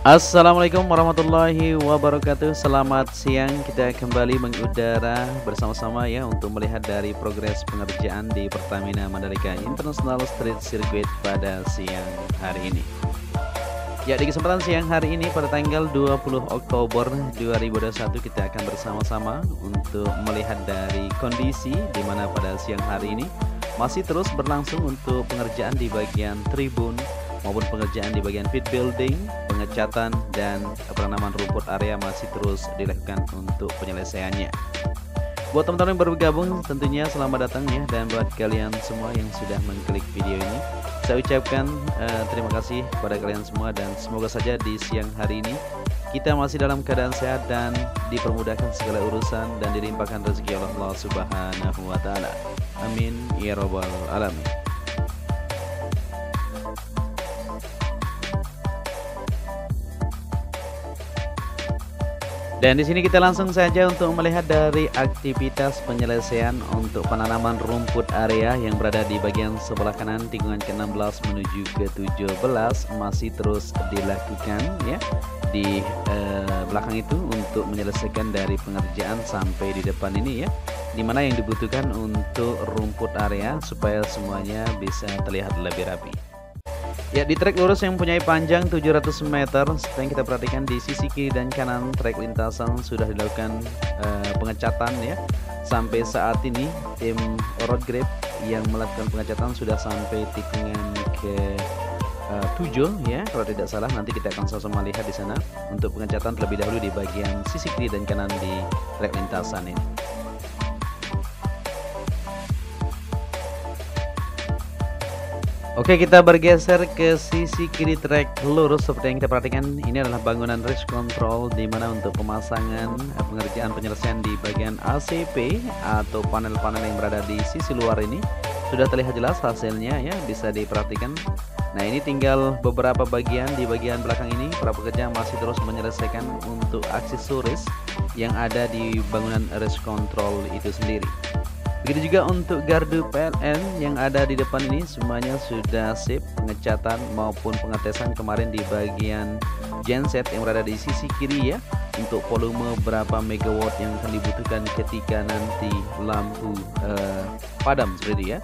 Assalamualaikum warahmatullahi wabarakatuh. Selamat siang, kita kembali mengudara bersama-sama ya untuk melihat dari progres pengerjaan di Pertamina Mandalika International Street Circuit pada siang hari ini. Ya, di kesempatan siang hari ini pada tanggal 20 Oktober 2021 kita akan bersama-sama untuk melihat dari kondisi di mana pada siang hari ini masih terus berlangsung untuk pengerjaan di bagian tribun maupun pengerjaan di bagian pit building, pengecatan dan penanaman rumput area masih terus dilakukan untuk penyelesaiannya. Buat teman-teman yang baru bergabung tentunya selamat datang ya, dan buat kalian semua yang sudah mengklik video ini saya ucapkan terima kasih kepada kalian semua, dan semoga saja di siang hari ini kita masih dalam keadaan sehat dan dipermudahkan segala urusan dan dilimpahkan rezeki Allah Subhanahu wa taala. Amin ya rabbal alamin. Dan di sini kita langsung saja untuk melihat dari aktivitas penyelesaian untuk penanaman rumput area yang berada di bagian sebelah kanan tikungan ke-16 menuju ke-17 masih terus dilakukan ya di belakang itu untuk menyelesaikan dari pengerjaan sampai di depan ini ya, dimana yang dibutuhkan untuk rumput area supaya semuanya bisa terlihat lebih rapi. Ya, di trek lurus yang mempunyai panjang 700 meter, seperti yang kita perhatikan di sisi kiri dan kanan trek lintasan sudah dilakukan pengecatan ya. Sampai saat ini tim road grip yang melakukan pengecatan sudah sampai tikungan ke 7 ya, kalau tidak salah. Nanti kita akan sama-sama lihat di sana untuk pengecatan terlebih dahulu di bagian sisi kiri dan kanan di trek lintasan ini. Oke, kita bergeser ke sisi kiri trek lurus. Seperti yang kita perhatikan, ini adalah bangunan race control di mana untuk pemasangan pengerjaan penyelesaian di bagian ACP atau panel-panel yang berada di sisi luar ini sudah terlihat jelas hasilnya ya, bisa diperhatikan. Nah, ini tinggal beberapa bagian di bagian belakang ini. Para pekerja masih terus menyelesaikan untuk aksesoris yang ada di bangunan race control itu sendiri. Begitu juga untuk gardu PLN yang ada di depan ini semuanya sudah sip pengecatan maupun pengetesan kemarin di bagian genset yang berada di sisi kiri ya, untuk volume berapa megawatt yang akan dibutuhkan ketika nanti lampu padam seperti ya.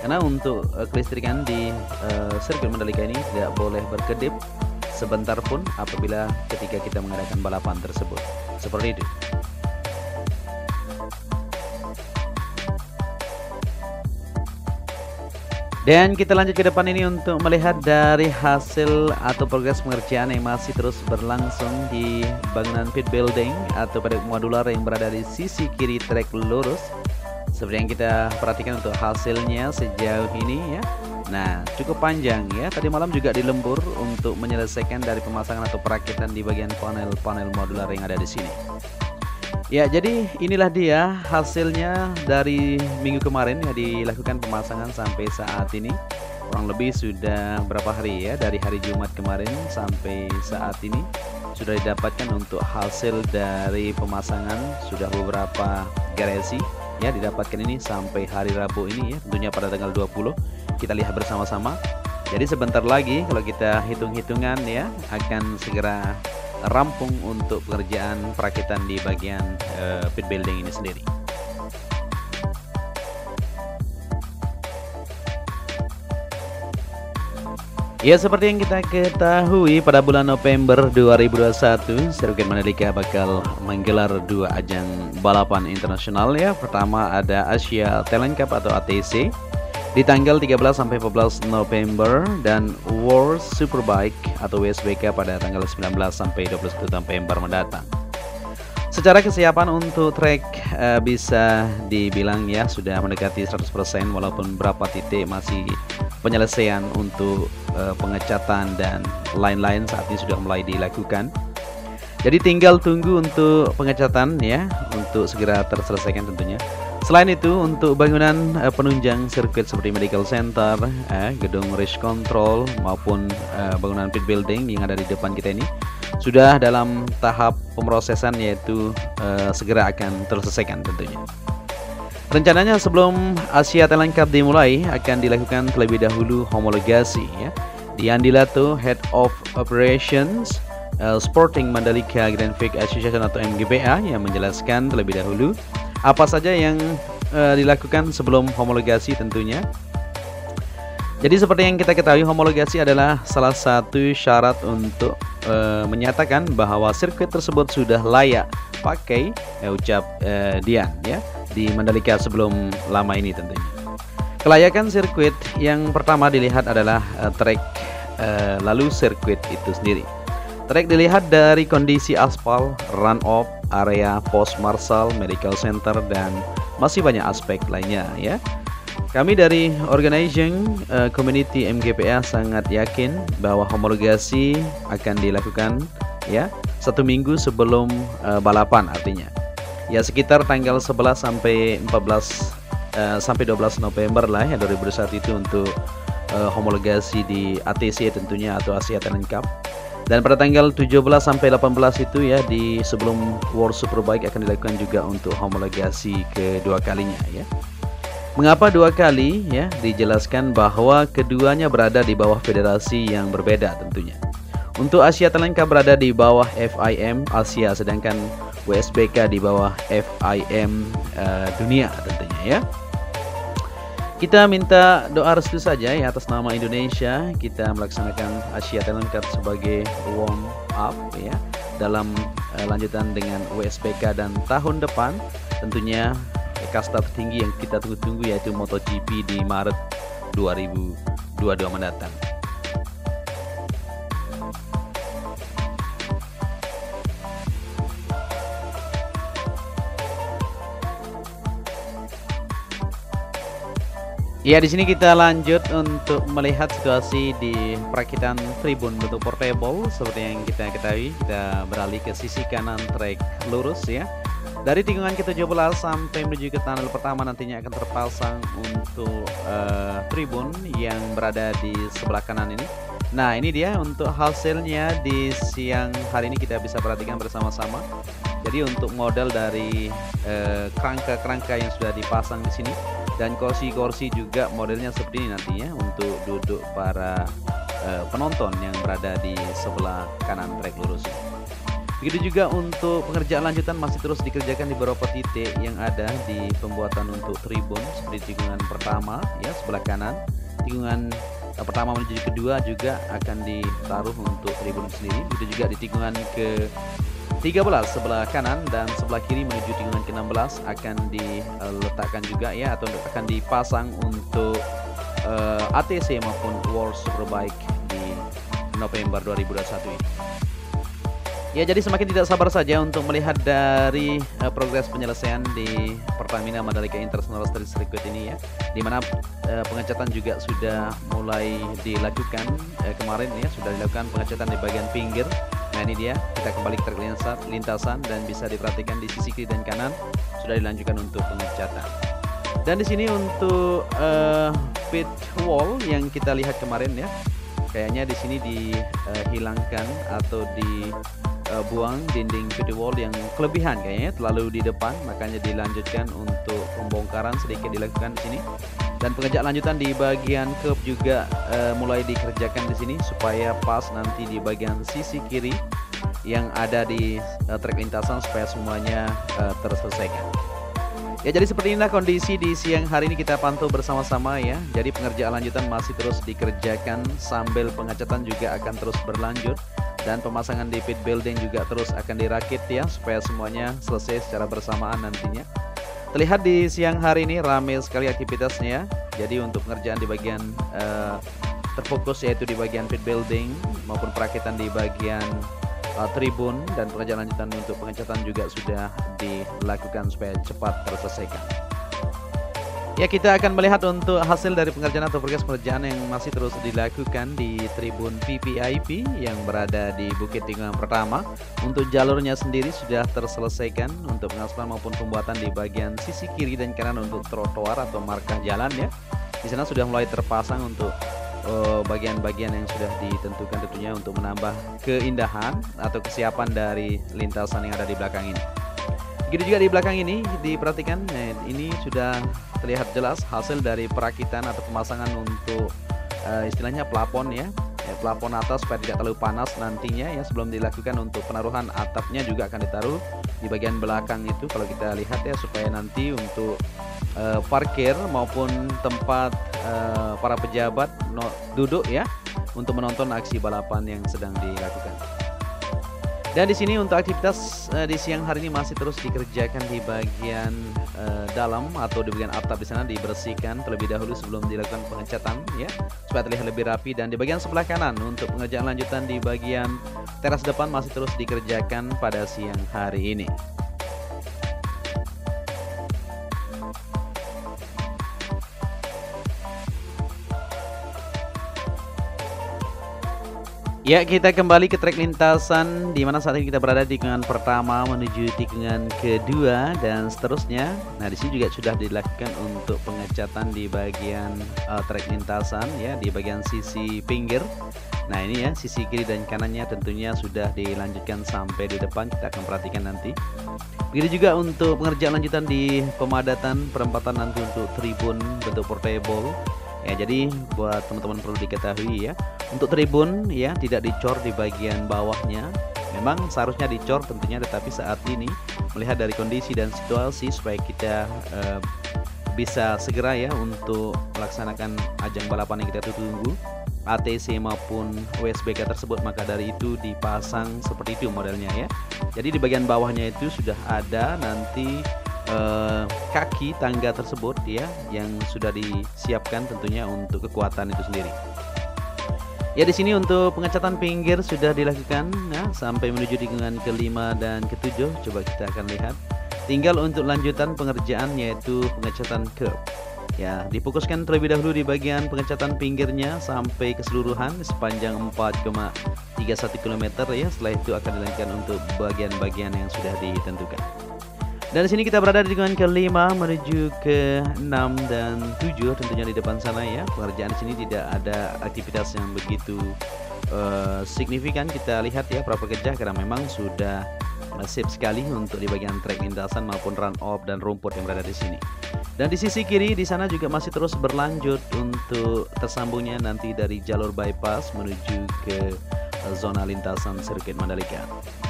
Karena untuk kelistrikan di sirkuit Mandalika ini tidak boleh berkedip sebentar pun apabila ketika kita mengadakan balapan tersebut. Seperti itu. Dan kita lanjut ke depan ini untuk melihat dari hasil atau progres pengerjaan yang masih terus berlangsung di bangunan pit building atau pada modular yang berada di sisi kiri trek lurus. Seperti yang kita perhatikan untuk hasilnya sejauh ini ya. Nah, cukup panjang ya. Tadi malam juga dilembur untuk menyelesaikan dari pemasangan atau perakitan di bagian panel-panel modular yang ada di sini. Ya, jadi inilah dia hasilnya dari minggu kemarin ya, dilakukan pemasangan sampai saat ini. Kurang lebih sudah berapa hari ya, dari hari Jumat kemarin sampai saat ini sudah didapatkan untuk hasil dari pemasangan. Sudah beberapa garasi ya didapatkan ini sampai hari Rabu ini ya, tentunya pada tanggal 20. Kita lihat bersama-sama. Jadi sebentar lagi kalau kita hitung-hitungan ya akan segera rampung untuk pekerjaan perakitan di bagian pit building ini sendiri. Ya, seperti yang kita ketahui pada bulan November 2021 sirkuit Mandalika bakal menggelar dua ajang balapan internasional ya. Pertama ada Asia Talent Cup atau ATC di tanggal 13 sampai 14 November dan World Superbike atau WSBK pada tanggal 19 sampai 21 November mendatang. Secara kesiapan untuk trek bisa dibilang ya sudah mendekati 100%, walaupun beberapa titik masih penyelesaian untuk pengecatan dan lain-lain saat ini sudah mulai dilakukan. Jadi tinggal tunggu untuk pengecatan ya untuk segera terselesaikan tentunya. Selain itu untuk bangunan penunjang sirkuit seperti medical center, gedung race control maupun bangunan pit building yang ada di depan kita ini sudah dalam tahap pemrosesan, yaitu segera akan terselesaikan tentunya. Rencananya sebelum Asia Talent Cup dimulai akan dilakukan terlebih dahulu homologasi ya. Di Andilato Head of Operations Sporting Mandalika Grand Prix Association atau MGPA yang menjelaskan terlebih dahulu apa saja yang dilakukan sebelum homologasi tentunya. Jadi seperti yang kita ketahui, homologasi adalah salah satu syarat untuk menyatakan bahwa sirkuit tersebut sudah layak pakai, ucap Dian ya, di Mandalika sebelum lama ini tentunya. Kelayakan sirkuit yang pertama dilihat adalah trek, lalu sirkuit itu sendiri. Trek dilihat dari kondisi aspal, run-off, area post marshal, medical center, dan masih banyak aspek lainnya ya. Kami dari organizing community MGPA sangat yakin bahwa homologasi akan dilakukan ya 1 minggu sebelum balapan, artinya ya sekitar tanggal 11 sampai 12 November lah ya 2021 itu untuk homologasi di ATC tentunya atau Asia Talent Cup. Dan pada tanggal 17 sampai 18 itu ya di sebelum World Superbike akan dilakukan juga untuk homologasi kedua kalinya ya. Mengapa 2 kali ya? Dijelaskan bahwa keduanya berada di bawah federasi yang berbeda tentunya. Untuk Asia Talent Cup berada di bawah FIM Asia, sedangkan WSBK di bawah FIM dunia tentunya ya. Kita minta doa restu saja ya atas nama Indonesia, kita melaksanakan Asia Talent Cup sebagai warm up ya dalam lanjutan dengan WSBK, dan tahun depan tentunya kasta tertinggi yang kita tunggu-tunggu yaitu MotoGP di Maret 2022 mendatang. Ya, di sini kita lanjut untuk melihat situasi di perakitan tribun bentuk portable. Seperti yang kita ketahui, kita beralih ke sisi kanan trek lurus ya. Dari tikungan ke-17 sampai menuju ke tunnel pertama nantinya akan terpasang untuk tribun yang berada di sebelah kanan ini. Nah, ini dia untuk hasilnya di siang hari ini kita bisa perhatikan bersama-sama. Jadi untuk model dari kerangka-kerangka yang sudah dipasang di sini, dan kursi-kursi juga modelnya seperti ini nantinya untuk duduk para penonton yang berada di sebelah kanan trek lurus. Begitu juga untuk pengerjaan lanjutan masih terus dikerjakan di beberapa titik yang ada di pembuatan untuk tribun, seperti tikungan pertama ya sebelah kanan, tikungan pertama menuju kedua juga akan ditaruh untuk tribun sendiri. Begitu juga di tikungan ke-13 sebelah kanan dan sebelah kiri menuju tikungan ke-16 akan diletakkan juga ya, atau akan dipasang untuk ATC maupun World Superbike di November 2021 ini. Ya, jadi semakin tidak sabar saja untuk melihat dari progres penyelesaian di Pertamina Mandalika International Street Circuit ini ya, dimana pengecatan juga sudah mulai dilakukan kemarin ya, sudah dilakukan pengecatan di bagian pinggir. Nah, ini dia, kita kembali ke trek lintasan dan bisa diperhatikan di sisi kiri dan kanan sudah dilanjutkan untuk pengecatan. Dan di sini untuk pit wall yang kita lihat kemarin ya, kayaknya di sini dihilangkan atau buang dinding pit wall yang kelebihan, kayaknya terlalu di depan, makanya dilanjutkan untuk pembongkaran sedikit dilakukan di sini. Dan pengerjaan lanjutan di bagian curb juga mulai dikerjakan di sini supaya pas nanti di bagian sisi kiri yang ada di trek lintasan supaya semuanya terselesaikan. Ya, jadi seperti inilah kondisi di siang hari ini kita pantau bersama-sama ya. Jadi pengerjaan lanjutan masih terus dikerjakan sambil pengecatan juga akan terus berlanjut, dan pemasangan di pit building juga terus akan dirakit ya supaya semuanya selesai secara bersamaan nantinya. Terlihat di siang hari ini ramai sekali aktivitasnya. Jadi untuk pengerjaan di bagian terfokus yaitu di bagian pit building maupun perakitan di bagian tribun, dan pengerjaan lanjutan untuk pengecatan juga sudah dilakukan supaya cepat terselesaikan. Ya, kita akan melihat untuk hasil dari pengerjaan atau progres pengerjaan yang masih terus dilakukan di tribun VVIP yang berada di Bukit Tikungan pertama. Untuk jalurnya sendiri sudah terselesaikan untuk pengaspalan maupun pembuatan di bagian sisi kiri dan kanan untuk trotoar atau markah jalan ya. Di sana sudah mulai terpasang untuk bagian-bagian yang sudah ditentukan tentunya untuk menambah keindahan atau kesiapan dari lintasan yang ada di belakang ini. Begitu juga di belakang ini diperhatikan, ini sudah terlihat jelas hasil dari perakitan atau pemasangan untuk istilahnya plafon ya, ya, plafon atas supaya tidak terlalu panas nantinya ya sebelum dilakukan untuk penaruhan atapnya juga akan ditaruh di bagian belakang itu kalau kita lihat ya supaya nanti untuk parkir maupun tempat para pejabat duduk ya untuk menonton aksi balapan yang sedang dilakukan. Dan di sini untuk aktivitas di siang hari ini masih terus dikerjakan di bagian dalam atau di bagian atap di sana dibersihkan terlebih dahulu sebelum dilakukan pengecatan ya supaya terlihat lebih rapi. Dan di bagian sebelah kanan untuk pengerjaan lanjutan di bagian teras depan masih terus dikerjakan pada siang hari ini. Ya, kita kembali ke trek lintasan di mana saat ini kita berada di tikungan pertama menuju tikungan kedua dan seterusnya. Nah, di sini juga sudah dilakukan untuk pengecatan di bagian trek lintasan ya, di bagian sisi pinggir. Nah, ini ya, sisi kiri dan kanannya tentunya sudah dilanjutkan sampai di depan, kita akan perhatikan nanti. Begitu juga untuk pengerjaan lanjutan di pemadatan perempatan nanti untuk tribun bentuk portable. Ya, jadi buat teman-teman perlu diketahui ya, untuk tribun ya tidak dicor di bagian bawahnya. Memang seharusnya dicor tentunya, tetapi saat ini melihat dari kondisi dan situasi supaya kita bisa segera ya untuk melaksanakan ajang balapan yang kita tunggu ATC maupun USBK tersebut, maka dari itu dipasang seperti itu modelnya ya. Jadi di bagian bawahnya itu sudah ada nanti kaki tangga tersebut ya yang sudah disiapkan tentunya untuk kekuatan itu sendiri. Ya, di sini untuk pengecatan pinggir sudah dilakukan ya sampai menuju tikungan ke-5 dan ke-7. Coba kita akan lihat. Tinggal untuk lanjutan pengerjaan yaitu pengecatan curb. Ya, difokuskan terlebih dahulu di bagian pengecatan pinggirnya sampai keseluruhan sepanjang 4,31 km ya. Setelah itu akan dilanjutkan untuk bagian-bagian yang sudah ditentukan. Dan di sini kita berada di tikungan ke-5 menuju ke-6 dan 7 tentunya di depan sana ya. Pengerjaan di sini tidak ada aktivitas yang begitu signifikan kita lihat ya para pekerja, karena memang sudah sip sekali untuk di bagian trek lintasan maupun run off dan rumput yang berada di sini. Dan di sisi kiri di sana juga masih terus berlanjut untuk tersambungnya nanti dari jalur bypass menuju ke zona lintasan sirkuit Mandalika,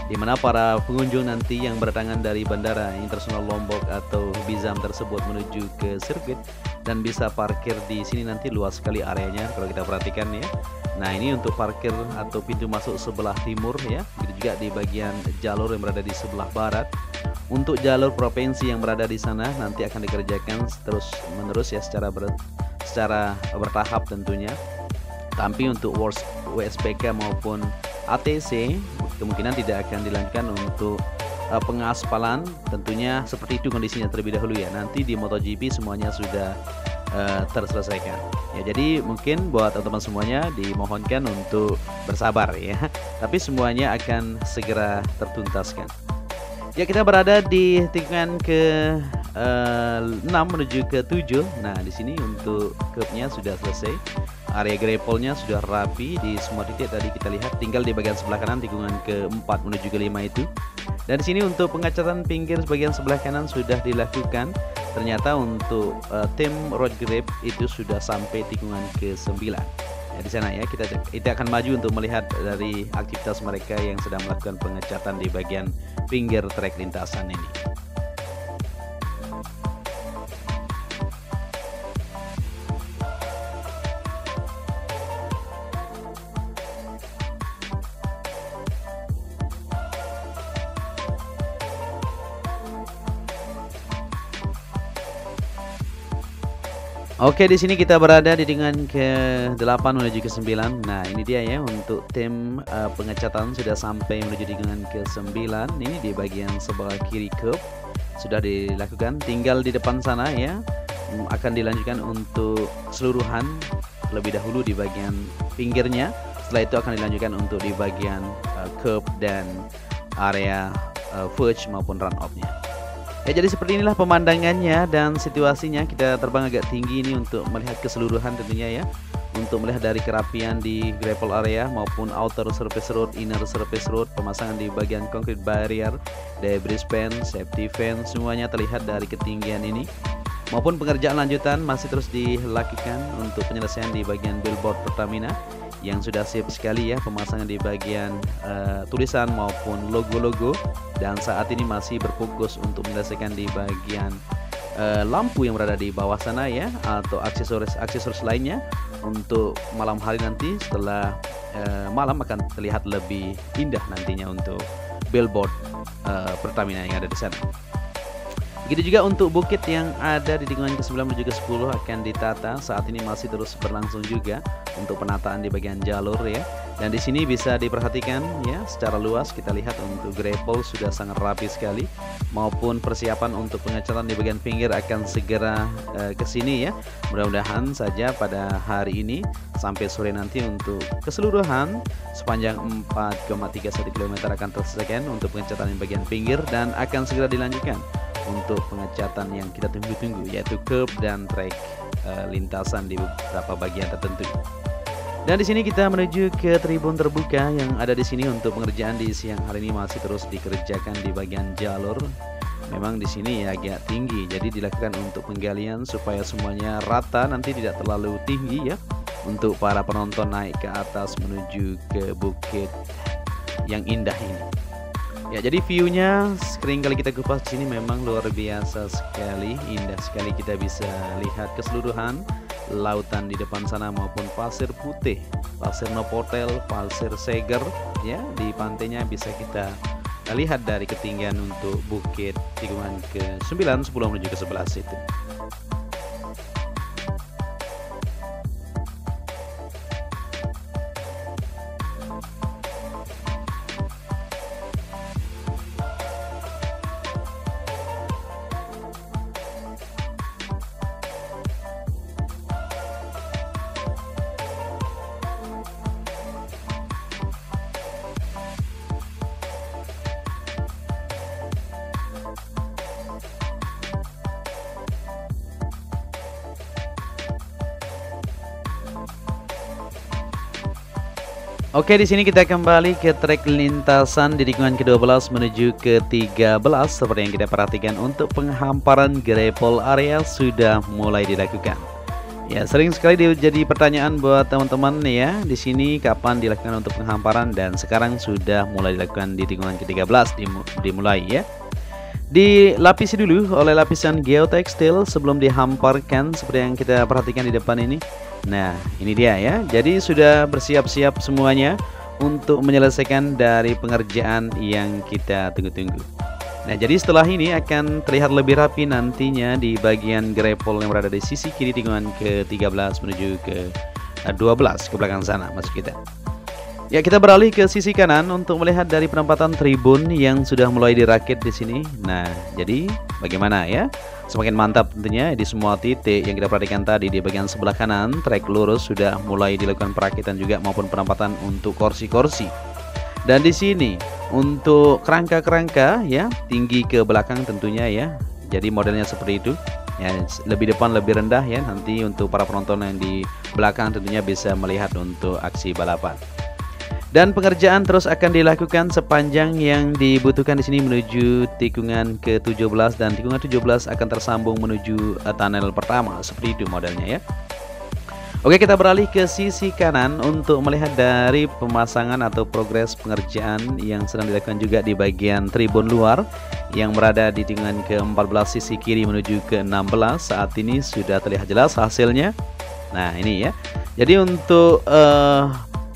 di mana para pengunjung nanti yang berdatangan dari Bandara Internasional Lombok atau Bizam tersebut menuju ke sirkuit dan bisa parkir di sini. Nanti luas sekali areanya kalau kita perhatikan ya. Nah, ini untuk parkir atau pintu masuk sebelah timur ya. Begitu juga di bagian jalur yang berada di sebelah barat. Untuk jalur provinsi yang berada di sana nanti akan dikerjakan terus menerus ya secara bertahap tentunya. Tapi untuk USBK maupun ATC kemungkinan tidak akan dilanjutkan untuk pengaspalan, tentunya seperti itu kondisinya terlebih dahulu ya. Nanti di MotoGP semuanya sudah terselesaikan ya. Jadi mungkin buat teman-teman semuanya dimohonkan untuk bersabar ya, tapi semuanya akan segera tertuntaskan. Ya, kita berada di tikungan ke-6 menuju ke-7. Nah, di sini untuk curbnya sudah selesai. Area grapple-nya sudah rapi di semua titik tadi kita lihat. Tinggal di bagian sebelah kanan tikungan ke-4 menuju ke-5 itu. Dan di sini untuk pengecatan pinggir bagian sebelah kanan sudah dilakukan. Ternyata untuk tim road grip itu sudah sampai tikungan ke-9. Ya, di sana ya kita akan maju untuk melihat dari aktivitas mereka yang sedang melakukan pengecatan di bagian pinggir trek lintasan ini. Oke, di sini kita berada di tikungan ke-8 menuju ke-9. Nah, ini dia ya untuk tim pengecatan sudah sampai menuju tikungan ke-9. Ini di bagian sebelah kiri curb sudah dilakukan. Tinggal di depan sana ya akan dilanjutkan untuk keseluruhan lebih dahulu di bagian pinggirnya. Setelah itu akan dilanjutkan untuk di bagian curb dan area verge maupun run off-nya. Ya, jadi seperti inilah pemandangannya dan situasinya. Kita terbang agak tinggi ini untuk melihat keseluruhan tentunya ya. Untuk melihat dari kerapian di gravel area maupun outer surface road, inner surface road, pemasangan di bagian concrete barrier, debris pen, safety fence, semuanya terlihat dari ketinggian ini. Maupun pengerjaan lanjutan masih terus dilakukan untuk penyelesaian di bagian billboard Pertamina yang sudah siap sekali ya pemasangan di bagian tulisan maupun logo-logo, dan saat ini masih berfokus untuk menyelesaikan di bagian lampu yang berada di bawah sana ya, atau aksesoris lainnya. Untuk malam hari nanti setelah malam akan terlihat lebih indah nantinya untuk billboard Pertamina yang ada di sana. Begitu juga untuk bukit yang ada di tikungan ke-9 menuju ke-10 akan ditata. Saat ini masih terus berlangsung juga untuk penataan di bagian jalur ya. Dan di sini bisa diperhatikan ya, secara luas kita lihat untuk grapple sudah sangat rapi sekali, maupun persiapan untuk pengecatan di bagian pinggir akan segera ke sini ya. Mudah-mudahan saja pada hari ini sampai sore nanti untuk keseluruhan sepanjang 4,31 km akan terselesaikan untuk pengecatan di bagian pinggir, dan akan segera dilanjutkan untuk pengecatan yang kita tunggu-tunggu, yaitu curb dan trek lintasan di beberapa bagian tertentu. Dan di sini kita menuju ke tribun terbuka yang ada di sini. Untuk pengerjaan di siang hari ini masih terus dikerjakan di bagian jalur. Memang di sini ya agak tinggi, jadi dilakukan untuk penggalian supaya semuanya rata, nanti tidak terlalu tinggi ya, untuk para penonton naik ke atas menuju ke bukit yang indah ini. Ya, jadi view-nya sering kali kita kupas di sini memang luar biasa sekali, indah sekali. Kita bisa lihat keseluruhan lautan di depan sana maupun pasir putih, pasir Novotel, pasir Seger ya, di pantainya bisa kita lihat dari ketinggian untuk bukit tikungan ke-9, 10 menuju ke 11 itu. Oke, di sini kita kembali ke trek lintasan di tikungan ke-12 menuju ke-13. Seperti yang kita perhatikan, untuk penghamparan gravel area sudah mulai dilakukan. Ya, sering sekali jadi pertanyaan buat teman-teman ya, di sini kapan dilakukan untuk penghamparan, dan sekarang sudah mulai dilakukan di tikungan ke-13 dimulai ya. Dilapisi dulu oleh lapisan geotekstil sebelum dihamparkan seperti yang kita perhatikan di depan ini. Nah, ini dia ya. Jadi sudah bersiap-siap semuanya untuk menyelesaikan dari pengerjaan yang kita tunggu-tunggu. Nah, jadi setelah ini akan terlihat lebih rapi nantinya di bagian gravel yang berada di sisi kiri tikungan ke-13 menuju ke-12 ke belakang sana masuk kita. Ya, kita beralih ke sisi kanan untuk melihat dari penempatan tribun yang sudah mulai dirakit di sini. Nah, jadi bagaimana ya? Semakin mantap tentunya di semua titik yang kita perhatikan tadi. Di bagian sebelah kanan trek lurus sudah mulai dilakukan perakitan juga maupun penempatan untuk kursi-kursi. Dan di sini untuk kerangka-kerangka ya, tinggi ke belakang tentunya ya. Jadi modelnya seperti itu. Ya, lebih depan lebih rendah ya. Nanti untuk para penonton yang di belakang tentunya bisa melihat untuk aksi balapan. Dan pengerjaan terus akan dilakukan sepanjang yang dibutuhkan di sini menuju tikungan ke-17, dan tikungan 17 akan tersambung menuju tunnel pertama. Seperti itu modelnya ya. Oke, kita beralih ke sisi kanan untuk melihat dari pemasangan atau progres pengerjaan yang sedang dilakukan juga di bagian tribun luar yang berada di tikungan ke-14 sisi kiri menuju ke-16. Saat ini sudah terlihat jelas hasilnya. Nah, ini ya. Jadi untuk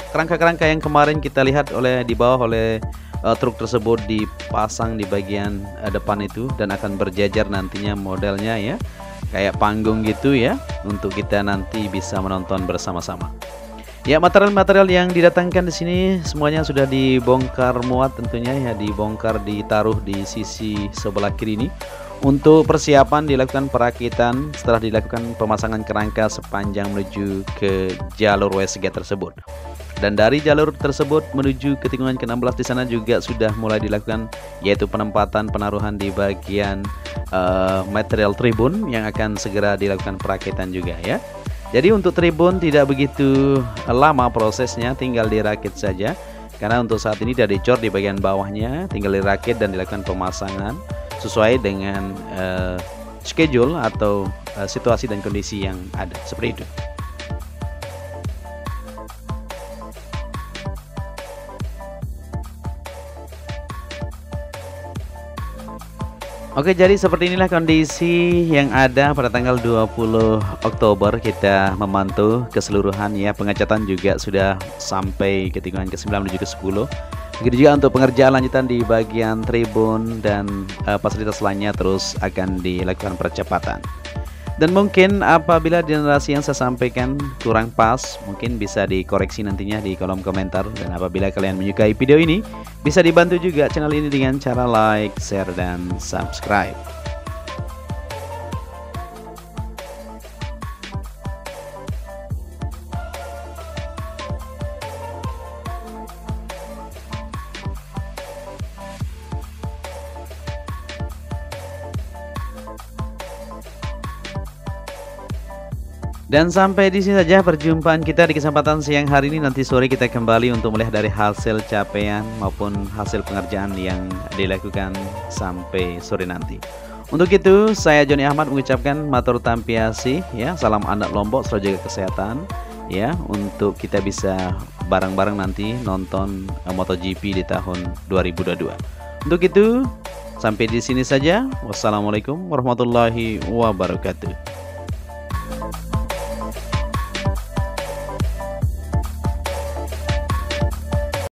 kerangka-kerangka yang kemarin kita lihat di bawah oleh truk tersebut dipasang di bagian depan itu, dan akan berjajar nantinya modelnya ya, kayak panggung gitu ya, untuk kita nanti bisa menonton bersama-sama. Ya, material-material yang didatangkan di sini semuanya sudah dibongkar muat tentunya ya, dibongkar ditaruh di sisi sebelah kiri ini untuk persiapan dilakukan perakitan setelah dilakukan pemasangan kerangka sepanjang menuju ke jalur westgate tersebut. Dan dari jalur tersebut menuju ke tikungan ke-16 di sana juga sudah mulai dilakukan, yaitu penempatan penaruhan di bagian material tribun yang akan segera dilakukan perakitan juga ya. Jadi untuk tribun tidak begitu lama prosesnya, tinggal dirakit saja. Karena untuk saat ini sudah dicor di bagian bawahnya, tinggal dirakit dan dilakukan pemasangan sesuai dengan schedule atau situasi dan kondisi yang ada, seperti itu. Oke, jadi seperti inilah kondisi yang ada pada tanggal 20 Oktober. Kita memantau keseluruhan ya, pengecatan juga sudah sampai ke tikungan ke-9 menuju ke-10. Begitu juga untuk pengerjaan lanjutan di bagian tribun dan fasilitas lainnya terus akan dilakukan percepatan. Dan mungkin apabila generasi yang saya sampaikan kurang pas, mungkin bisa dikoreksi nantinya di kolom komentar. Dan apabila kalian menyukai video ini, bisa dibantu juga channel ini dengan cara like, share, dan subscribe. Dan sampai di sini saja perjumpaan kita di kesempatan siang hari ini. Nanti sore kita kembali untuk melihat dari hasil capaian maupun hasil pengerjaan yang dilakukan sampai sore nanti. Untuk itu saya Joni Ahmad mengucapkan matur tampiasi ya, salam anak Lombok, selalu jaga kesehatan ya, untuk kita bisa bareng-bareng nanti nonton MotoGP di tahun 2022. Untuk itu sampai di sini saja. Wassalamualaikum warahmatullahi wabarakatuh.